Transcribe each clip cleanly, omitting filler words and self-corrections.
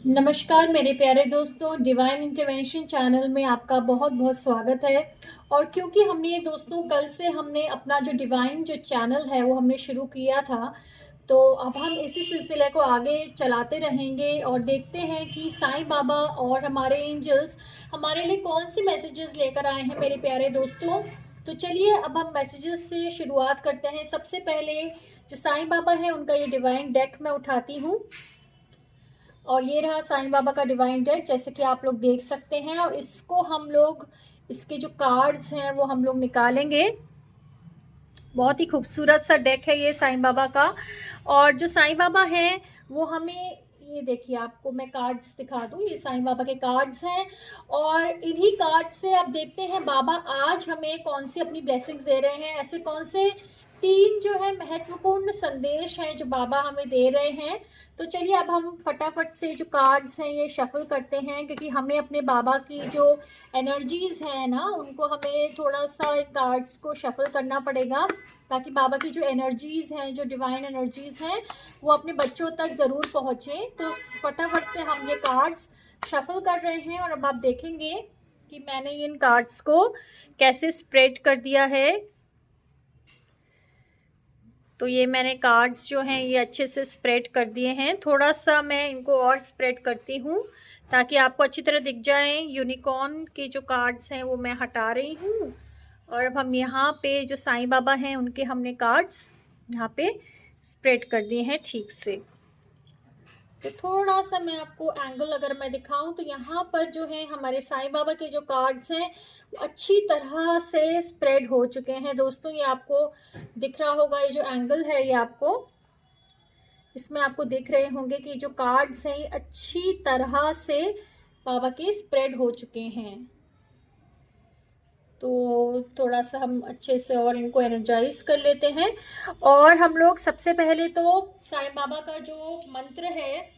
नमस्कार मेरे प्यारे दोस्तों, डिवाइन इंटरवेंशन चैनल में आपका बहुत बहुत स्वागत है। और क्योंकि हमने दोस्तों कल से हमने अपना जो डिवाइन जो चैनल है वो हमने शुरू किया था, तो अब हम इसी सिलसिले को आगे चलाते रहेंगे और देखते हैं कि साईं बाबा और हमारे एंजल्स हमारे लिए कौन से मैसेजेस लेकर आए हैं मेरे प्यारे दोस्तों। तो चलिए अब हम मैसेजेस से शुरुआत करते हैं। सबसे पहले जो साईं बाबा हैं उनका ये डिवाइन डेक मैं उठाती हूँ, और ये रहा साईं बाबा का डिवाइन डेक जैसे कि आप लोग देख सकते हैं। और इसको हम लोग इसके जो कार्ड्स हैं वो हम लोग निकालेंगे। बहुत ही खूबसूरत सा डेक है ये साईं बाबा का। और जो साईं बाबा हैं वो हमें, ये देखिए आपको मैं कार्ड्स दिखा दूँ, ये साईं बाबा के कार्ड्स हैं। और इन्हीं कार्ड्स से आप देखते हैं बाबा आज हमें कौन सी अपनी ब्लेसिंग्स दे रहे हैं। ऐसे कौन से तीन जो है महत्वपूर्ण संदेश हैं जो बाबा हमें दे रहे हैं। तो चलिए अब हम फटाफट से जो कार्ड्स हैं ये शफल करते हैं, क्योंकि हमें अपने बाबा की जो एनर्जीज़ हैं ना उनको हमें थोड़ा सा कार्ड्स को शफल करना पड़ेगा, ताकि बाबा की जो एनर्जीज़ हैं, जो डिवाइन एनर्जीज़ हैं, वो अपने बच्चों तक ज़रूर पहुँचें। तो फटाफट से हम ये कार्ड्स शफल कर रहे हैं। और अब आप देखेंगे कि मैंने इन कार्ड्स को कैसे स्प्रेड कर दिया है। तो ये मैंने कार्ड्स जो हैं ये अच्छे से स्प्रेड कर दिए हैं। थोड़ा सा मैं इनको और स्प्रेड करती हूँ ताकि आपको अच्छी तरह दिख जाएं। यूनिकॉर्न के जो कार्ड्स हैं वो मैं हटा रही हूँ। और अब हम यहाँ पे जो साईं बाबा हैं उनके हमने कार्ड्स यहाँ पे स्प्रेड कर दिए हैं ठीक से। तो थोड़ा सा मैं आपको एंगल अगर मैं दिखाऊं तो यहाँ पर जो है हमारे साईं बाबा के जो कार्ड्स हैं वो अच्छी तरह से स्प्रेड हो चुके हैं दोस्तों। ये आपको दिख रहा होगा, ये जो एंगल है ये आपको, इसमें आपको दिख रहे होंगे कि जो कार्ड्स हैं ये अच्छी तरह से बाबा के स्प्रेड हो चुके हैं। तो थोड़ा सा हम अच्छे से और इनको एनर्जाइज कर लेते हैं। और हम लोग सबसे पहले तो साईं बाबा का जो मंत्र है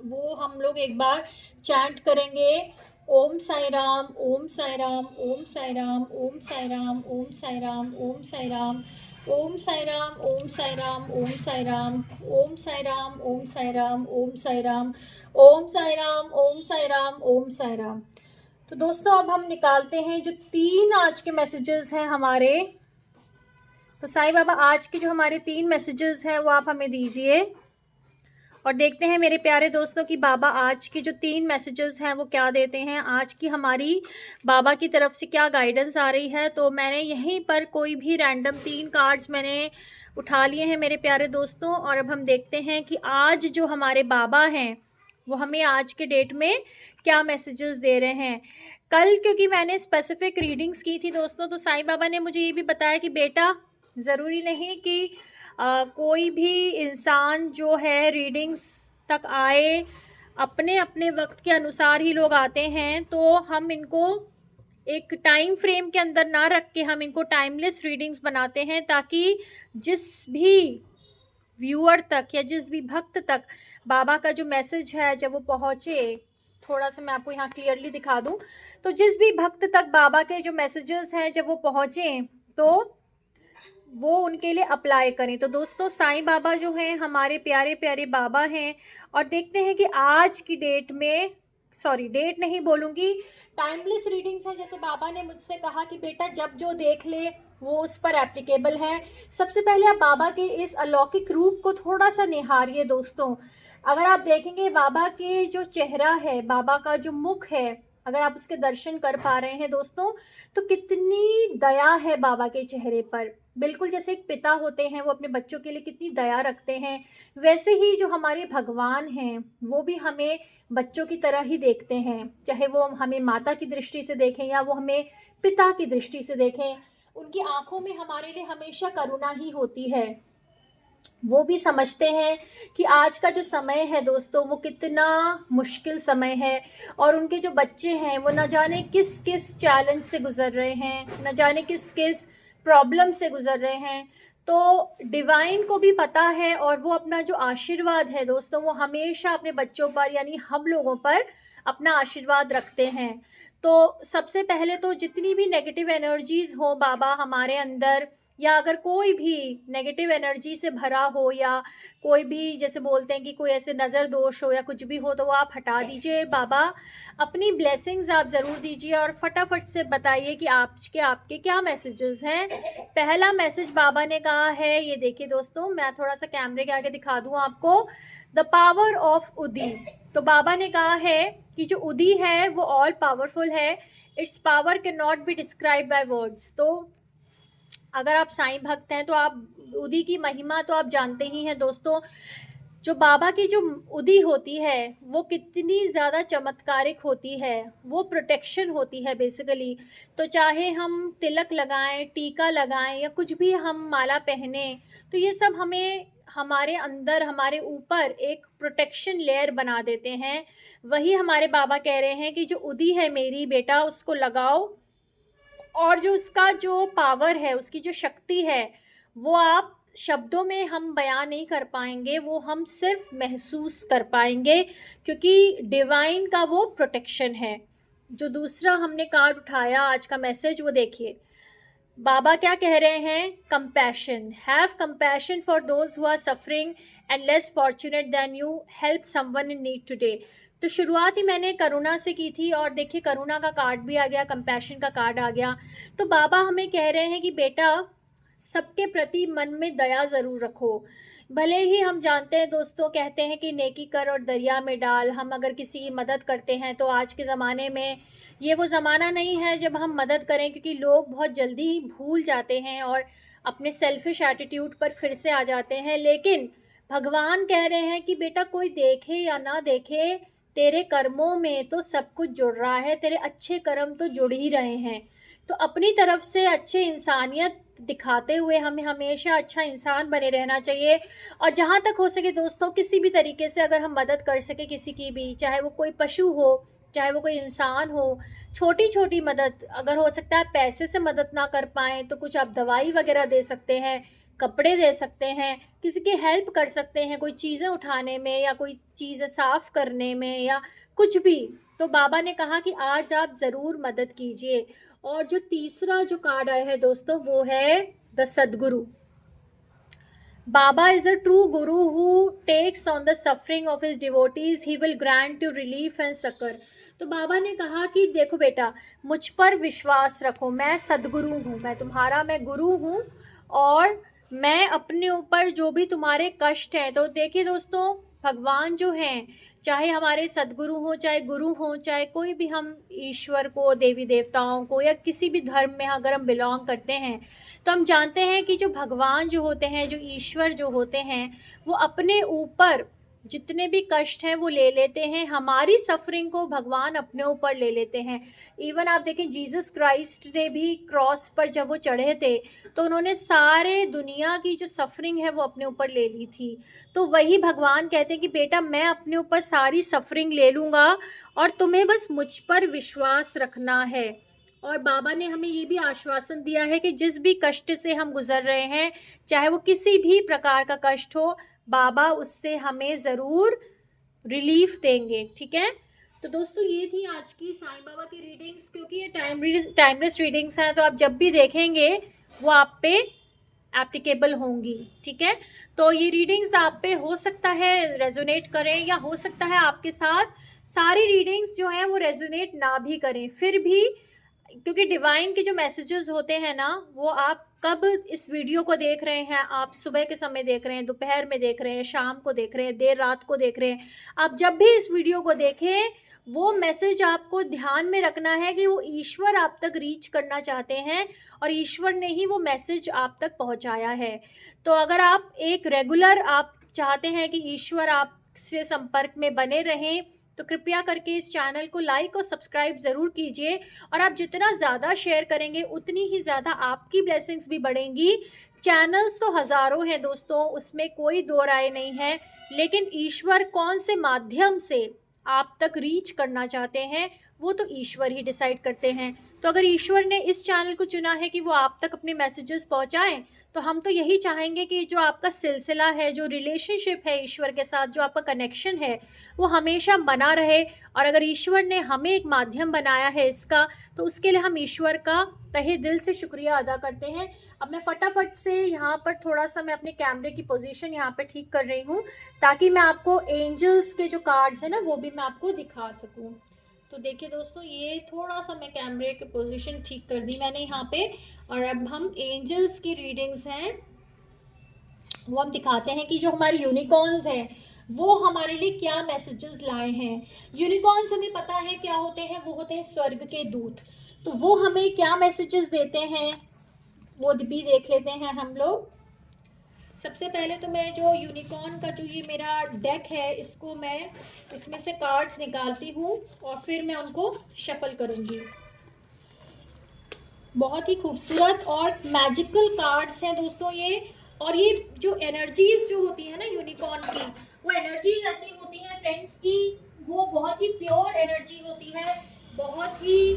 वो हम लोग एक बार चैंट करेंगे। ओम साई राम, ओम साई राम, ओम साई राम, ओम साई राम, ओम साई राम, ओम साई राम, ओम साई राम, ओम साई राम, ओम साई राम, ओम साई राम, ओम साई राम, ओम साई राम, ओम साई राम, ओम साई राम, ओम साई राम। तो दोस्तों अब हम निकालते हैं जो तीन आज के मैसेजेस हैं हमारे। तो साईं बाबा आज के जो हमारे तीन मैसेजेस हैं वो आप हमें दीजिए, और देखते हैं मेरे प्यारे दोस्तों कि बाबा आज के जो तीन मैसेजेस हैं वो क्या देते हैं। आज की हमारी बाबा की तरफ से क्या गाइडेंस आ रही है। तो मैंने यहीं पर कोई भी रैंडम तीन कार्ड्स मैंने उठा लिए हैं मेरे प्यारे दोस्तों। और अब हम देखते हैं कि आज जो हमारे बाबा हैं वो हमें आज के डेट में क्या मैसेजेस दे रहे हैं। कल क्योंकि मैंने स्पेसिफिक रीडिंग्स की थी दोस्तों, तो साईं बाबा ने मुझे ये भी बताया कि बेटा ज़रूरी नहीं कि कोई भी इंसान जो है रीडिंग्स तक आए, अपने अपने वक्त के अनुसार ही लोग आते हैं। तो हम इनको एक टाइम फ्रेम के अंदर ना रख के हम इनको टाइमलेस रीडिंग्स बनाते हैं, ताकि जिस भी व्यूअर तक या जिस भी भक्त तक बाबा का जो मैसेज है जब वो पहुँचे, थोड़ा सा मैं आपको यहाँ क्लियरली दिखा दूँ, तो जिस भी भक्त तक बाबा के जो मैसेजेस हैं जब वो पहुँचे तो वो उनके लिए अप्लाई करें। तो दोस्तों साईं बाबा जो हैं हमारे प्यारे प्यारे बाबा हैं। और देखते हैं कि आज की डेट में, सॉरी डेट नहीं बोलूँगी, टाइमलेस रीडिंग्स हैं। जैसे बाबा ने मुझसे कहा कि बेटा जब जो देख ले वो उस पर एप्लीकेबल है। सबसे पहले आप बाबा के इस अलौकिक रूप को थोड़ा सा निहारिए दोस्तों। अगर आप देखेंगे बाबा के जो चेहरा है, बाबा का जो मुख है, अगर आप उसके दर्शन कर पा रहे हैं दोस्तों, तो कितनी दया है बाबा के चेहरे पर। बिल्कुल जैसे एक पिता होते हैं वो अपने बच्चों के लिए कितनी दया रखते हैं, वैसे ही जो हमारे भगवान हैं वो भी हमें बच्चों की तरह ही देखते हैं। चाहे वो हमें माता की दृष्टि से देखें या वो हमें पिता की दृष्टि से देखें, उनकी आंखों में हमारे लिए हमेशा करुणा ही होती है। वो भी समझते हैं कि आज का जो समय है दोस्तों वो कितना मुश्किल समय है, और उनके जो बच्चे हैं वो न जाने किस किस चैलेंज से गुज़र रहे हैं, न जाने किस किस प्रॉब्लम से गुज़र रहे हैं। तो डिवाइन को भी पता है, और वो अपना जो आशीर्वाद है दोस्तों वो हमेशा अपने बच्चों पर यानी हम लोगों पर अपना आशीर्वाद रखते हैं। तो सबसे पहले तो जितनी भी नेगेटिव एनर्जीज़ हो बाबा हमारे अंदर या अगर कोई भी नेगेटिव एनर्जी से भरा हो, या कोई भी जैसे बोलते हैं कि कोई ऐसे नज़र दोष हो या कुछ भी हो, तो वो आप हटा दीजिए। बाबा अपनी ब्लेसिंग्स आप ज़रूर दीजिए और फटाफट से बताइए कि आपके क्या मैसेजेस हैं। पहला मैसेज बाबा ने कहा है, ये देखिए दोस्तों, मैं थोड़ा सा कैमरे के आगे दिखा दूँ आपको, द पावर ऑफ उदी। तो बाबा ने कहा है कि जो उदी है वो ऑल पावरफुल है, it's power can not be describe by words. तो अगर आप साईं भक्त हैं तो आप उदी की महिमा तो आप जानते ही हैं दोस्तों। जो बाबा की जो उदी होती है वो कितनी ज़्यादा चमत्कारिक होती है, वो प्रोटेक्शन होती है बेसिकली। तो चाहे हम तिलक लगाएं, टीका लगाएं या कुछ भी हम माला पहने, तो ये सब हमें हमारे अंदर, हमारे ऊपर एक प्रोटेक्शन लेयर बना देते हैं। वही हमारे बाबा कह रहे हैं कि जो उदी है मेरी बेटा, उसको लगाओ, और जो उसका जो पावर है, उसकी जो शक्ति है, वो आप शब्दों में हम बयां नहीं कर पाएंगे, वो हम सिर्फ महसूस कर पाएंगे, क्योंकि डिवाइन का वो प्रोटेक्शन है। जो दूसरा हमने कार्ड उठाया आज का मैसेज, वो देखिए बाबा क्या कह रहे हैं। Compassion, have compassion for those who are suffering and less fortunate than you, help someone in need today. तो शुरुआत ही मैंने करुणा से की थी, और देखिए करुणा का कार्ड भी आ गया, कंपैशन का कार्ड आ गया। तो बाबा हमें कह रहे हैं कि बेटा सबके प्रति मन में दया ज़रूर रखो। भले ही हम जानते हैं दोस्तों, कहते हैं कि नेकी कर और दरिया में डाल। हम अगर किसी की मदद करते हैं तो आज के ज़माने में ये वो ज़माना नहीं है जब हम मदद करें, क्योंकि लोग बहुत जल्दी भूल जाते हैं और अपने सेल्फिश एटीट्यूड पर फिर से आ जाते हैं। लेकिन भगवान कह रहे हैं कि बेटा कोई देखे या ना देखे, तेरे कर्मों में तो सब कुछ जुड़ रहा है, तेरे अच्छे कर्म तो जुड़ ही रहे हैं। तो अपनी तरफ से अच्छे इंसानियत दिखाते हुए हमें हमेशा अच्छा इंसान बने रहना चाहिए। और जहाँ तक हो सके दोस्तों, किसी भी तरीके से अगर हम मदद कर सके किसी की भी, चाहे वो कोई पशु हो, चाहे वो कोई इंसान हो, छोटी छोटी मदद, अगर हो सकता है पैसे से मदद ना कर पाएँ तो कुछ आप दवाई वगैरह दे सकते हैं, कपड़े दे सकते हैं, किसी की हेल्प कर सकते हैं, कोई चीज़ें उठाने में या कोई चीज़ें साफ़ करने में या कुछ भी। तो बाबा ने कहा कि आज आप ज़रूर मदद कीजिए। और जो तीसरा जो कार्ड आया है दोस्तों, वो है the Sadhguru. Baba is a true guru who takes on the suffering of his devotees. He will grant you relief and succor. तो बाबा ने कहा कि देखो बेटा, मुझ पर विश्वास रखो, मैं सद्गुरु हूँ, मैं गुरु हूँ, और मैं अपने ऊपर जो भी तुम्हारे कष्ट हैं। तो देखिए दोस्तों, भगवान जो हैं, चाहे हमारे सद्गुरु हों, चाहे गुरु हों, चाहे कोई भी, हम ईश्वर को, देवी देवताओं को, या किसी भी धर्म में अगर हम बिलोंग करते हैं, तो हम जानते हैं कि जो भगवान जो होते हैं, जो ईश्वर जो होते हैं, वो अपने ऊपर जितने भी कष्ट हैं वो ले लेते हैं। हमारी सफरिंग को भगवान अपने ऊपर ले लेते हैं। इवन आप देखें, जीसस क्राइस्ट ने भी क्रॉस पर जब वो चढ़े थे, तो उन्होंने सारे दुनिया की जो सफरिंग है वो अपने ऊपर ले ली थी। तो वही भगवान कहते हैं कि बेटा मैं अपने ऊपर सारी सफरिंग ले लूँगा, और तुम्हें बस मुझ पर विश्वास रखना है। और बाबा ने हमें ये भी आश्वासन दिया है कि जिस भी कष्ट से हम गुजर रहे हैं, चाहे वो किसी भी प्रकार का कष्ट हो, बाबा उससे हमें ज़रूर रिलीफ देंगे। ठीक है, तो दोस्तों ये थी आज की साईं बाबा की रीडिंग्स। क्योंकि ये टाइमलेस रीडिंग्स हैं, तो आप जब भी देखेंगे वो आप पे एप्लीकेबल होंगी। ठीक है, तो ये रीडिंग्स आप पे हो सकता है रेजोनेट करें, या हो सकता है आपके साथ सारी रीडिंग्स जो हैं वो रेजोनेट ना भी करें, फिर भी क्योंकि डिवाइन के जो मैसेजेस होते हैं ना, वो आप कब इस वीडियो को देख रहे हैं, आप सुबह के समय देख रहे हैं, दोपहर में देख रहे हैं, शाम को देख रहे हैं, देर रात को देख रहे हैं, आप जब भी इस वीडियो को देखें, वो मैसेज आपको ध्यान में रखना है कि वो ईश्वर आप तक रीच करना चाहते हैं, और ईश्वर ने ही वो मैसेज आप तक पहुंचाया है। तो अगर आप एक रेगुलर आप चाहते हैं कि ईश्वर आपसे संपर्क में बने रहें, तो कृपया करके इस चैनल को लाइक और सब्सक्राइब ज़रूर कीजिए। और आप जितना ज़्यादा शेयर करेंगे उतनी ही ज़्यादा आपकी ब्लेसिंग्स भी बढ़ेंगी। चैनल्स तो हज़ारों हैं दोस्तों, उसमें कोई दो राय नहीं है, लेकिन ईश्वर कौन से माध्यम से आप तक रीच करना चाहते हैं वो तो ईश्वर ही डिसाइड करते हैं। तो अगर ईश्वर ने इस चैनल को चुना है कि वो आप तक अपने मैसेजेस पहुंचाएं, तो हम तो यही चाहेंगे कि जो आपका सिलसिला है, जो रिलेशनशिप है ईश्वर के साथ, जो आपका कनेक्शन है, वो हमेशा बना रहे। और अगर ईश्वर ने हमें एक माध्यम बनाया है इसका, तो उसके लिए हम ईश्वर का तहे दिल से शुक्रिया अदा करते हैं। अब मैं फटाफट से यहाँ पर थोड़ा सा मैं अपने कैमरे की पोजीशन यहाँ पे ठीक कर रही हूँ, ताकि मैं आपको एंजल्स के जो कार्ड्स हैं ना वो भी मैं आपको दिखा सकूँ। तो देखिए दोस्तों, ये थोड़ा सा मैं कैमरे की पोजीशन ठीक कर दी मैंने यहाँ पे, और अब हम एंजल्स की रीडिंग्स हैं वो हम दिखाते हैं कि जो हमारे यूनिकॉर्न्स हैं वो हमारे लिए क्या मैसेजेस लाए हैं। यूनिकॉर्न्स हमें पता है क्या होते हैं, वो होते हैं स्वर्ग के दूत। तो वो हमें क्या मैसेजेस देते हैं वो भी देख लेते हैं हम लोग। सबसे पहले तो मैं जो यूनिकॉर्न का जो ये मेरा डेक है इसको मैं इसमें से कार्ड्स निकालती हूँ और फिर मैं उनको शफल करूँगी। बहुत ही खूबसूरत और मैजिकल कार्ड्स हैं दोस्तों ये। और ये जो एनर्जीज जो होती है ना यूनिकॉर्न की, वो एनर्जीज ऐसी होती हैं फ्रेंड्स की, वो बहुत ही प्योर एनर्जी होती है, बहुत ही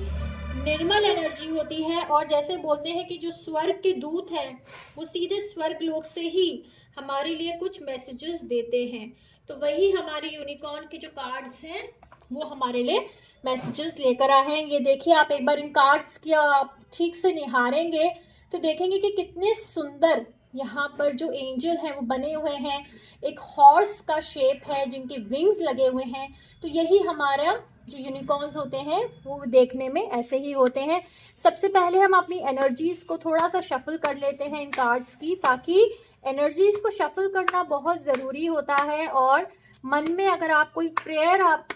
निर्मल एनर्जी होती है। और जैसे बोलते हैं कि जो स्वर्ग के दूत हैं वो सीधे स्वर्ग लोक से ही हमारे लिए कुछ मैसेजेस देते हैं। तो वही हमारे यूनिकॉर्न के जो कार्ड्स हैं वो हमारे लिए मैसेजेस लेकर आए हैं। ये देखिए, आप एक बार इन कार्ड्स की आप ठीक से निहारेंगे तो देखेंगे कि कितने सुंदर यहाँ पर जो एंजल हैं वो बने हुए हैं। एक हॉर्स का शेप है जिनके विंग्स लगे हुए हैं। तो यही हमारा जो यूनिकॉर्न्स होते हैं वो देखने में ऐसे ही होते हैं। सबसे पहले हम अपनी एनर्जीज़ को थोड़ा सा शफल कर लेते हैं इन कार्ड्स की, ताकि एनर्जीज़ को शफल करना बहुत ज़रूरी होता है। और मन में अगर आप कोई प्रेयर आप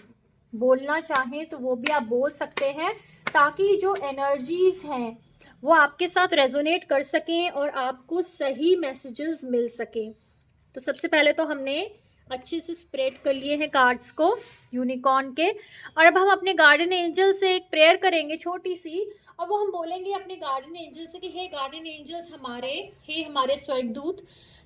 बोलना चाहें तो वो भी आप बोल सकते हैं, ताकि जो एनर्जीज़ हैं वो आपके साथ रेजोनेट कर सकें और आपको सही मैसेजेस मिल सकें। तो सबसे पहले तो हमने अच्छे से स्प्रेड कर लिए हैं कार्ड्स को यूनिकॉर्न के, और अब हम अपने गार्डन एंजल से एक प्रेयर करेंगे छोटी सी, और वो हम बोलेंगे अपने गार्डन एंजल से कि हे गार्डन एंजल्स हमारे, हे हमारे स्वर्गदूत,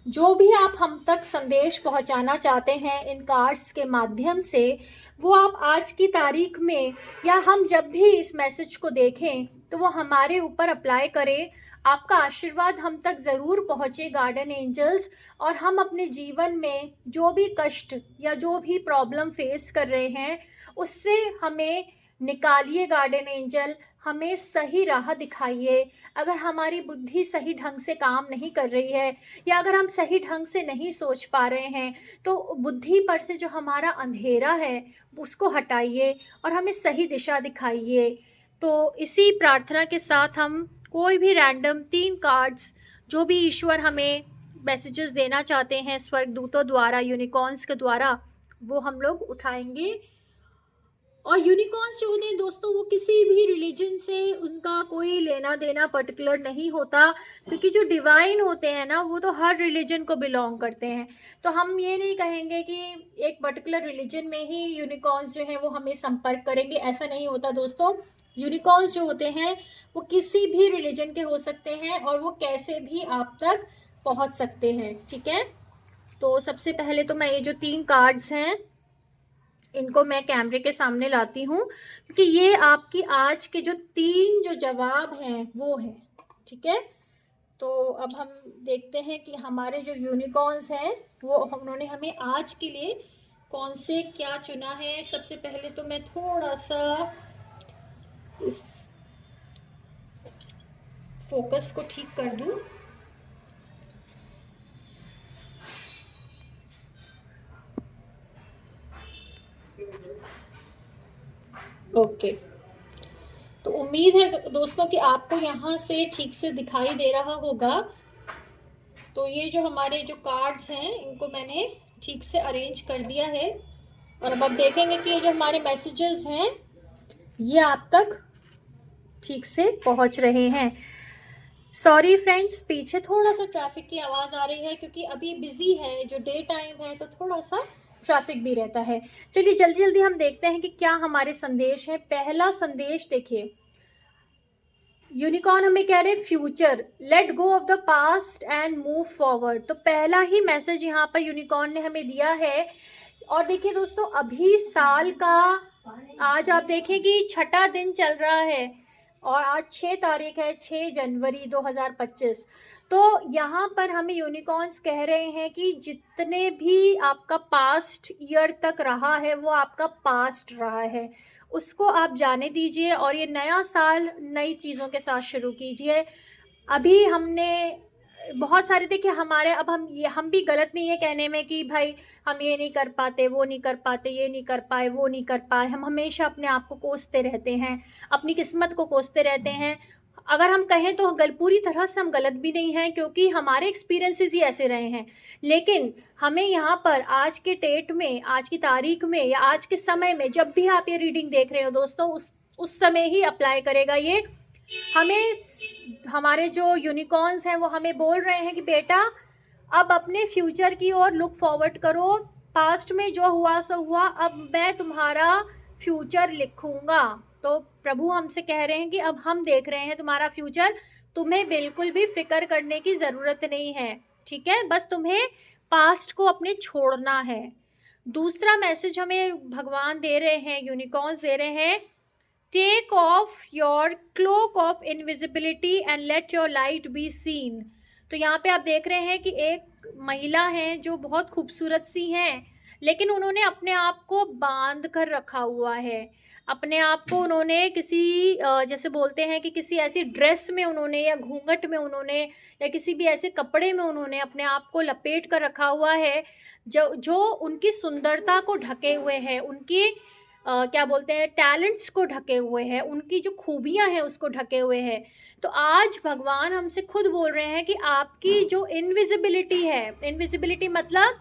जो भी आप हम तक संदेश पहुंचाना चाहते हैं इन कार्ड्स के माध्यम से, वो आप आज की तारीख में या हम जब भी इस मैसेज को देखें तो वो हमारे ऊपर अप्लाई करें। आपका आशीर्वाद हम तक ज़रूर पहुँचे गार्डन एंजल्स, और हम अपने जीवन में जो भी कष्ट या जो भी प्रॉब्लम फेस कर रहे हैं उससे हमें निकालिए गार्डन एंजल, हमें सही राह दिखाइए। अगर हमारी बुद्धि सही ढंग से काम नहीं कर रही है या अगर हम सही ढंग से नहीं सोच पा रहे हैं तो बुद्धि पर से जो हमारा अंधेरा है उसको हटाइए और हमें सही दिशा दिखाइए। तो इसी प्रार्थना के साथ हम कोई भी रैंडम 3 कार्ड्स जो भी ईश्वर हमें मैसेजेस देना चाहते हैं स्वर्गदूतों द्वारा, यूनिकॉर्न्स के द्वारा, वो हम लोग उठाएंगे। और यूनिकॉर्न्स जो होते हैं दोस्तों वो किसी भी रिलीजन से उनका कोई लेना देना पर्टिकुलर नहीं होता, क्योंकि जो डिवाइन होते हैं ना वो तो हर रिलीजन को बिलोंग करते हैं। तो हम ये नहीं कहेंगे कि एक पर्टिकुलर रिलीजन में ही यूनिकॉर्न्स जो हैं वो हमें संपर्क करेंगे, ऐसा नहीं होता दोस्तों। यूनिकॉर्न्स जो होते हैं वो किसी भी रिलीजन के हो सकते हैं और वो कैसे भी आप तक पहुंच सकते हैं, ठीक है। तो सबसे पहले तो मैं ये जो 3 कार्ड्स हैं इनको मैं कैमरे के सामने लाती हूँ, क्योंकि ये आपकी आज के जो 3 जो जवाब हैं वो हैं, ठीक है। तो अब हम देखते हैं कि हमारे जो यूनिकॉर्न्स हैं वो उन्होंने हमें आज के लिए कौन से क्या चुना है। सबसे पहले तो मैं थोड़ा सा इस फोकस को ठीक कर दूं। ओके, तो उम्मीद है दोस्तों कि आपको यहाँ से ठीक से दिखाई दे रहा होगा। तो ये जो हमारे जो कार्ड्स हैं इनको मैंने ठीक से अरेंज कर दिया है, और अब आप देखेंगे कि ये जो हमारे मैसेजेस हैं ये आप तक ठीक से पहुंच रहे हैं। सॉरी फ्रेंड्स, पीछे थोड़ा सा ट्रैफिक की आवाज़ आ रही है क्योंकि अभी बिज़ी है, जो डे टाइम है तो थोड़ा सा ट्रैफिक भी रहता है। चलिए जल्दी जल्दी हम देखते हैं कि क्या हमारे संदेश है। पहला संदेश देखिए, यूनिकॉर्न हमें कह रहे हैं future, let go of the past and move forward. तो पहला ही मैसेज यहाँ पर यूनिकॉर्न ने हमें दिया है। और देखिए दोस्तों, अभी साल का आज आप देखें कि 6ठा दिन चल रहा है। और आज 6 तारीख है, 6 जनवरी 2025। तो यहाँ पर हमें यूनिकॉर्न्स कह रहे हैं कि जितने भी आपका पास्ट ईयर तक रहा है वो आपका पास्ट रहा है, उसको आप जाने दीजिए और ये नया साल नई चीज़ों के साथ शुरू कीजिए। अभी हमने बहुत सारे, देखिए हमारे, अब हम भी गलत नहीं है कहने में कि भाई हम ये नहीं कर पाते, वो नहीं कर पाते, ये नहीं कर पाए, वो नहीं कर पाए। हम हमेशा अपने आप को कोसते रहते हैं, अपनी किस्मत को कोसते रहते हैं। अगर हम कहें तो पूरी तरह से हम गलत भी नहीं हैं, क्योंकि हमारे एक्सपीरियंसेस ही ऐसे रहे हैं। लेकिन हमें यहाँ पर आज के डेट में, आज की तारीख में या आज के समय में, जब भी आप ये रीडिंग देख रहे हो दोस्तों, उस समय ही अप्लाई करेगा ये। हमें, हमारे जो यूनिकॉर्न्स हैं वो हमें बोल रहे हैं कि बेटा अब अपने फ्यूचर की ओर लुक फॉरवर्ड करो। पास्ट में जो हुआ सो हुआ, अब मैं तुम्हारा फ्यूचर लिखूंगा। तो प्रभु हमसे कह रहे हैं कि अब हम देख रहे हैं तुम्हारा फ्यूचर, तुम्हें बिल्कुल भी फिक्र करने की ज़रूरत नहीं है, ठीक है? बस तुम्हें पास्ट को अपने छोड़ना है। दूसरा मैसेज हमें भगवान दे रहे हैं, यूनिकॉर्न्स दे रहे हैं, take off your cloak of invisibility and let your light be seen. तो यहाँ पे आप देख रहे हैं कि एक महिला है जो बहुत खूबसूरत सी हैं, लेकिन उन्होंने अपने आप को बांध कर रखा हुआ है। अपने आप को उन्होंने किसी जैसे बोलते हैं कि किसी ऐसी ड्रेस में उन्होंने, या घूंघट में उन्होंने, या किसी भी ऐसे कपड़े में उन्होंने अपने आप को लपेट कर रखा हुआ है जो उनकी सुंदरता को ढके हुए है, उनकी क्या बोलते हैं, टैलेंट्स को ढके हुए हैं, उनकी जो खूबियां हैं उसको ढके हुए हैं। तो आज भगवान हमसे खुद बोल रहे हैं कि आपकी जो इनविजिबिलिटी है, इनविजिबिलिटी मतलब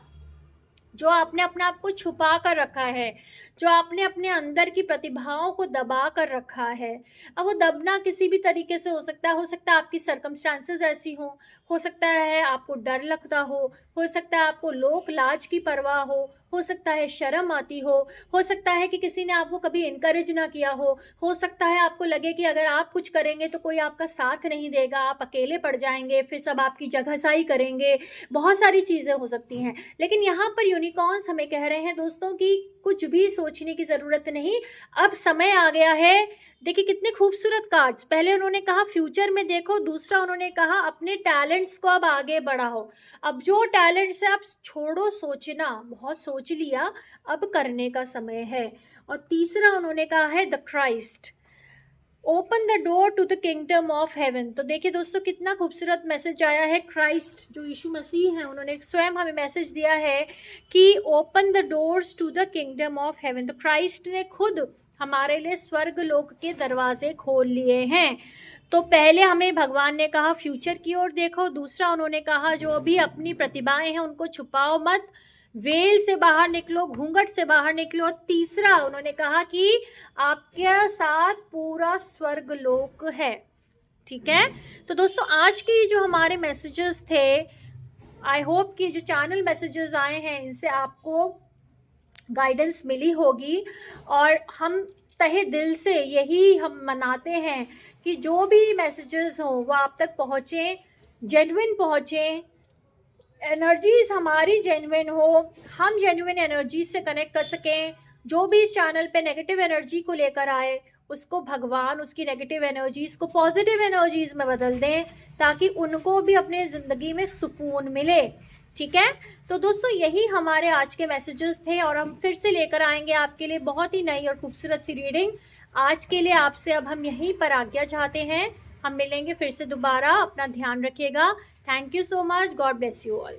जो आपने अपने आप को छुपा कर रखा है, जो आपने अपने अंदर की प्रतिभाओं को दबा कर रखा है। अब वो दबना किसी भी तरीके से हो सकता है आपकी सर्कमस्टांसेस ऐसी हो सकता है आपको डर लगता हो सकता है आपको लोक लाज की परवाह हो सकता है शर्म आती हो सकता है कि किसी ने आपको कभी इनकरेज ना किया हो सकता है आपको लगे कि अगर आप कुछ करेंगे तो कोई आपका साथ नहीं देगा, आप अकेले पड़ जाएंगे, फिर सब आपकी जगहसाई करेंगे। बहुत सारी चीज़ें हो सकती हैं, लेकिन यहाँ पर यूनिकॉर्न्स हमें कह रहे हैं दोस्तों कि कुछ भी सोचने की ज़रूरत नहीं, अब समय आ गया है। देखिए कितने खूबसूरत कार्ड्स, पहले उन्होंने कहा फ्यूचर में देखो, दूसरा उन्होंने कहा अपने टैलेंट्स को अब आगे बढ़ाओ। अब जो टैलेंट्स है आप छोड़ो सोचना, बहुत सोच लिया, अब करने का समय है। और तीसरा उन्होंने कहा है the Christ, open the door to the kingdom of heaven. तो देखिए दोस्तों कितना खूबसूरत मैसेज आया है। क्राइस्ट जो यीशु मसीह हैं, उन्होंने स्वयं हमें मैसेज दिया है कि open the doors to the kingdom of heaven. तो क्राइस्ट ने खुद हमारे लिए स्वर्ग लोक के दरवाजे खोल लिए हैं। तो पहले हमें भगवान ने कहा फ्यूचर की ओर देखो, दूसरा उन्होंने कहा जो अभी अपनी प्रतिभाएं हैं उनको छुपाओ मत, वेल से बाहर निकलो, घूंघट से बाहर निकलो। और तीसरा उन्होंने कहा कि आपके साथ पूरा स्वर्ग लोक है, ठीक है? तो दोस्तों आज के जो हमारे मैसेजेस थे, आई होप कि जो चैनल मैसेजेस आए हैं इनसे आपको गाइडेंस मिली होगी। और हम तहे दिल से यही हम मनाते हैं कि जो भी मैसेजेस हों वो आप तक पहुँचें, जेन्युइन पहुँचें, एनर्जीज हमारी जेन्युइन हो, हम जेन्युइन एनर्जी से कनेक्ट कर सकें। जो भी इस चैनल पे नेगेटिव एनर्जी को लेकर आए उसको भगवान उसकी नेगेटिव एनर्जीज को पॉजिटिव एनर्जीज में बदल दें, ताकि उनको भी अपने ज़िंदगी में सुकून मिले, ठीक है? तो दोस्तों यही हमारे आज के मैसेजेस थे, और हम फिर से लेकर आएंगे आपके लिए बहुत ही नई और खूबसूरत सी रीडिंग। आज के लिए आपसे अब हम यहीं पर आज्ञा चाहते हैं। हम मिलेंगे फिर से दोबारा, अपना ध्यान रखिएगा। Thank you so much, God bless you all.